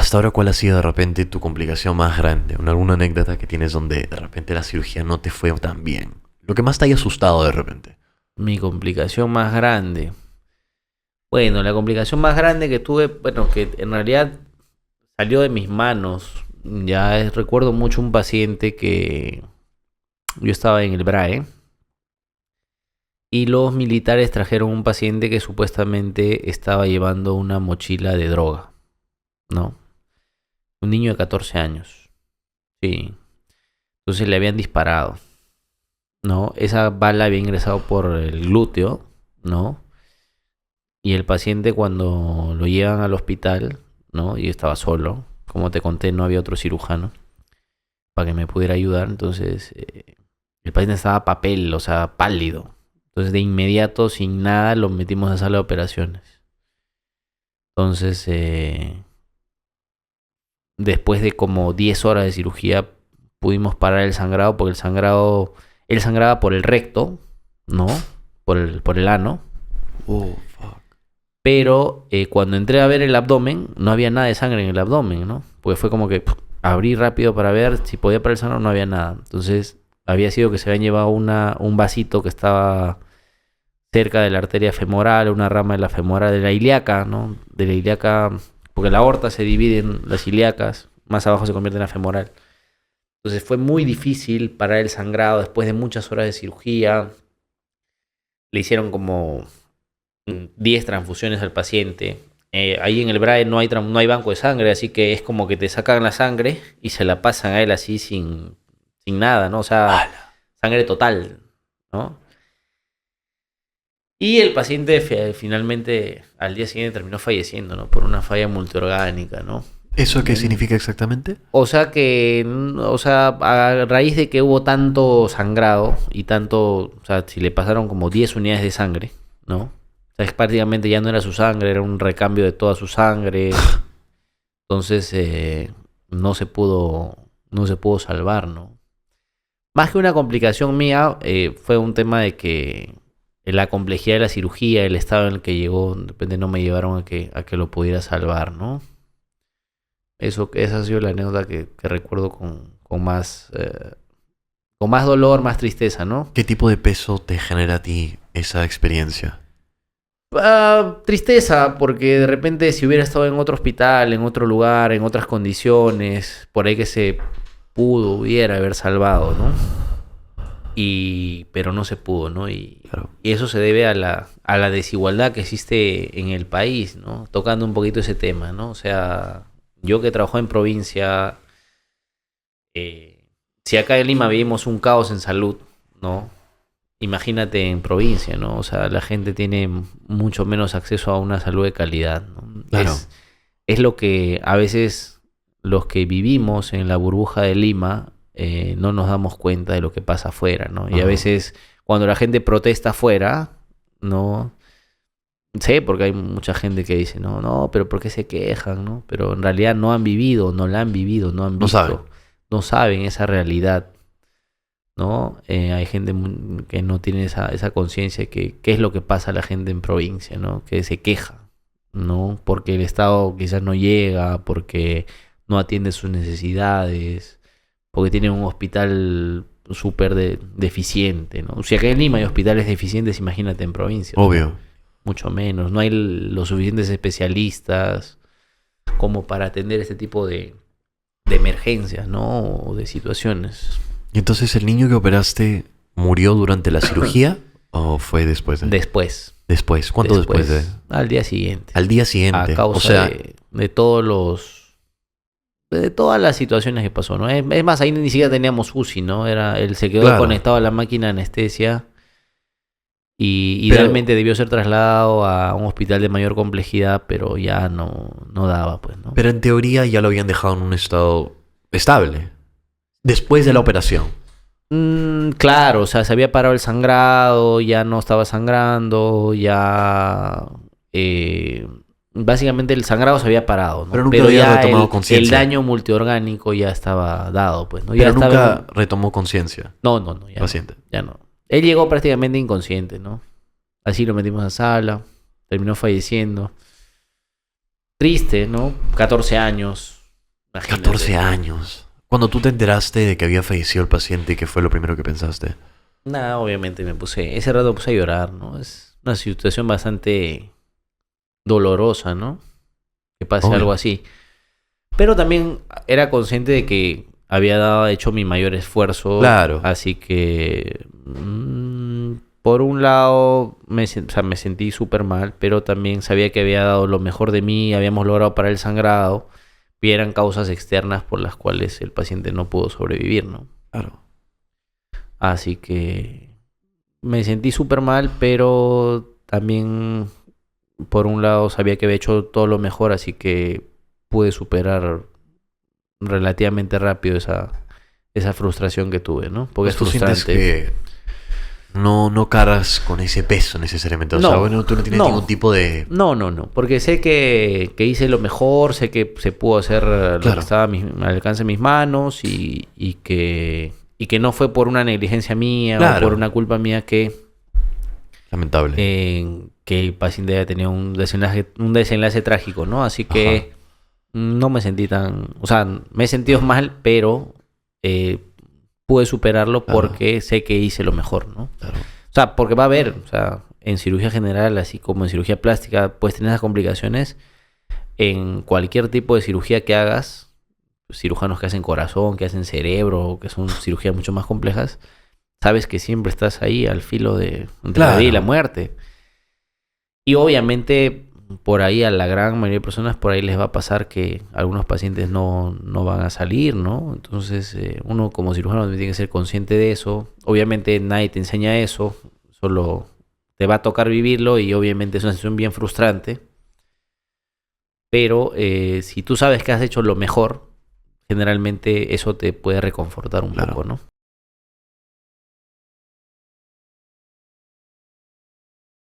Hasta ahora, ¿cuál ha sido de repente tu complicación más grande? ¿Alguna anécdota que tienes donde de repente la cirugía no te fue tan bien? Lo que más te haya asustado de repente. Mi complicación más grande. Bueno, la complicación más grande que tuve, bueno, que en realidad salió de mis manos. Recuerdo mucho un paciente que yo estaba en el BRAE y los militares trajeron un paciente que supuestamente estaba llevando una mochila de droga, ¿no? Un niño de 14 años. Sí. Entonces le habían disparado, ¿no? Esa bala había ingresado por el glúteo, ¿no? Y el paciente cuando lo llevan al hospital, ¿no? Y estaba solo, como te conté, no había otro cirujano para que me pudiera ayudar. Entonces, el paciente estaba papel, o sea, pálido. Entonces, de inmediato, sin nada, lo metimos a sala de operaciones. Entonces, después de como 10 horas de cirugía, pudimos parar el sangrado, porque él sangraba por el recto, ¿no? Por el ano. Oh, fuck. Pero cuando entré a ver el abdomen, no había nada de sangre en el abdomen, ¿no? Porque fue como que abrí rápido para ver si podía parar el sangrado, no había nada. Entonces, había sido que se habían llevado un vasito que estaba cerca de la arteria femoral, una rama de la femoral, de la ilíaca, ¿no? De la ilíaca, porque la aorta se divide en las ilíacas, más abajo se convierte en la femoral. Entonces fue muy difícil parar el sangrado después de muchas horas de cirugía. Le hicieron como 10 transfusiones al paciente. Ahí en el BRAE no hay banco de sangre, así que es como que te sacan la sangre y se la pasan a él así sin nada, ¿no? O sea, ¡Hala! sangre total, ¿no? Y el paciente finalmente al día siguiente terminó falleciendo, ¿no? Por una falla multiorgánica, ¿no? ¿Eso qué significa exactamente? O sea que, o sea, a raíz de que hubo tanto sangrado y tanto, o sea, si le pasaron como 10 unidades de sangre, ¿no? O sea, es prácticamente ya no era su sangre, era un recambio de toda su sangre. Entonces, no se pudo salvar, ¿no? Más que una complicación mía, fue un tema de que la complejidad de la cirugía, el estado en el que llegó, de repente no me llevaron a que lo pudiera salvar, ¿no? Esa ha sido la anécdota que recuerdo con más dolor, más tristeza, ¿no? ¿Qué tipo de peso te genera a ti esa experiencia? Tristeza, porque de repente si hubiera estado en otro hospital, en otro lugar, en otras condiciones, por ahí que se hubiera haber salvado, ¿no? Pero no se pudo, ¿no? Claro. Y eso se debe a la desigualdad que existe en el país, ¿no? Tocando un poquito ese tema, ¿no? O sea, yo que trabajo en provincia, si acá en Lima vivimos un caos en salud, ¿no? Imagínate en provincia, ¿no? O sea, la gente tiene mucho menos acceso a una salud de calidad, ¿no? Claro. Es lo que a veces los que vivimos en la burbuja de Lima no nos damos cuenta de lo que pasa afuera, ¿no? Y a Ajá. veces cuando la gente protesta afuera, ¿no? Sé, porque hay mucha gente que dice, no, no, pero ¿por qué se quejan, no? Pero en realidad no han vivido, no la han vivido, no han No saben. visto, no saben esa realidad, ¿no? Hay gente que no tiene esa conciencia que qué es lo que pasa a la gente en provincia, ¿no? Que se queja, ¿no? Porque el Estado quizás no llega, porque no atiende sus necesidades, porque tiene un hospital súper deficiente, ¿no? Si acá en Lima hay hospitales deficientes, imagínate en provincia, o sea, Obvio. mucho menos. No hay los suficientes especialistas como para atender este tipo de emergencias, ¿no? O de situaciones. ¿Y entonces el niño que operaste murió durante la cirugía o fue después de? Después. Después. ¿Cuánto después de? Al día siguiente. Al día A siguiente. causa O sea, de todas las situaciones que pasó, ¿no? Es más, ahí ni siquiera teníamos UCI, ¿no? Él se quedó claro. conectado a la máquina de anestesia y Pero- idealmente debió ser trasladado a un hospital de mayor complejidad, pero ya no daba, pues, ¿no? Pero en teoría ya lo habían dejado en un estado estable. Después de la operación. Claro, o sea, se había parado el sangrado, ya no estaba sangrando, ya... básicamente el sangrado se había parado, ¿no? Pero nunca había ya retomado el conciencia. daño multiorgánico ya estaba dado, pues, ¿no? Pero Ya estaba nunca retomó conciencia. No, ya Paciente. no, ya no. Él llegó prácticamente inconsciente, ¿no? Así lo metimos a sala, terminó falleciendo. triste, ¿no? 14 años. Imagínate. 14 años. Cuando tú te enteraste de que había fallecido el paciente, ¿qué fue lo primero que pensaste? Nada, obviamente ese rato me puse a llorar, ¿no? Es una situación bastante dolorosa, ¿no? Que pase Obvio. algo así. Pero también era consciente de que había hecho mi mayor esfuerzo. Claro. Así que, por un lado, o sea, me sentí súper mal, pero también sabía que había dado lo mejor de mí, habíamos logrado parar el sangrado, y eran causas externas por las cuales el paciente no pudo sobrevivir, ¿no? Claro. Así que me sentí súper mal, pero también, por un lado, sabía que había hecho todo lo mejor, así que pude superar relativamente rápido esa frustración que tuve, ¿no? Porque es Pues tú sientes frustrante. que no cargas con ese peso necesariamente. O sea, No, bueno, tú no tienes no. ningún tipo de... No, porque sé que hice lo mejor, sé que se pudo hacer lo que Claro. estaba al alcance de mis manos y que no fue por una negligencia mía o Claro. por una culpa mía que Lamentable. que el paciente haya tenido un desenlace trágico, ¿no? Así que no me sentí tan... O sea, me he sentido mal, pero pude superarlo Claro. porque sé que hice lo mejor, ¿no? Claro. O sea, porque va a haber, o sea, en cirugía general, así como en cirugía plástica, puedes tener esas complicaciones. En cualquier tipo de cirugía que hagas, cirujanos que hacen corazón, que hacen cerebro, que son cirugías mucho más complejas, sabes que siempre estás ahí al filo de entre la vida y la muerte. Y obviamente por ahí a la gran mayoría de personas por ahí les va a pasar que algunos pacientes no van a salir, ¿no? Entonces uno como cirujano tiene que ser consciente de eso. Obviamente nadie te enseña eso, solo te va a tocar vivirlo y obviamente es una situación bien frustrante. Pero si tú sabes que has hecho lo mejor, generalmente eso te puede reconfortar un poco, ¿no?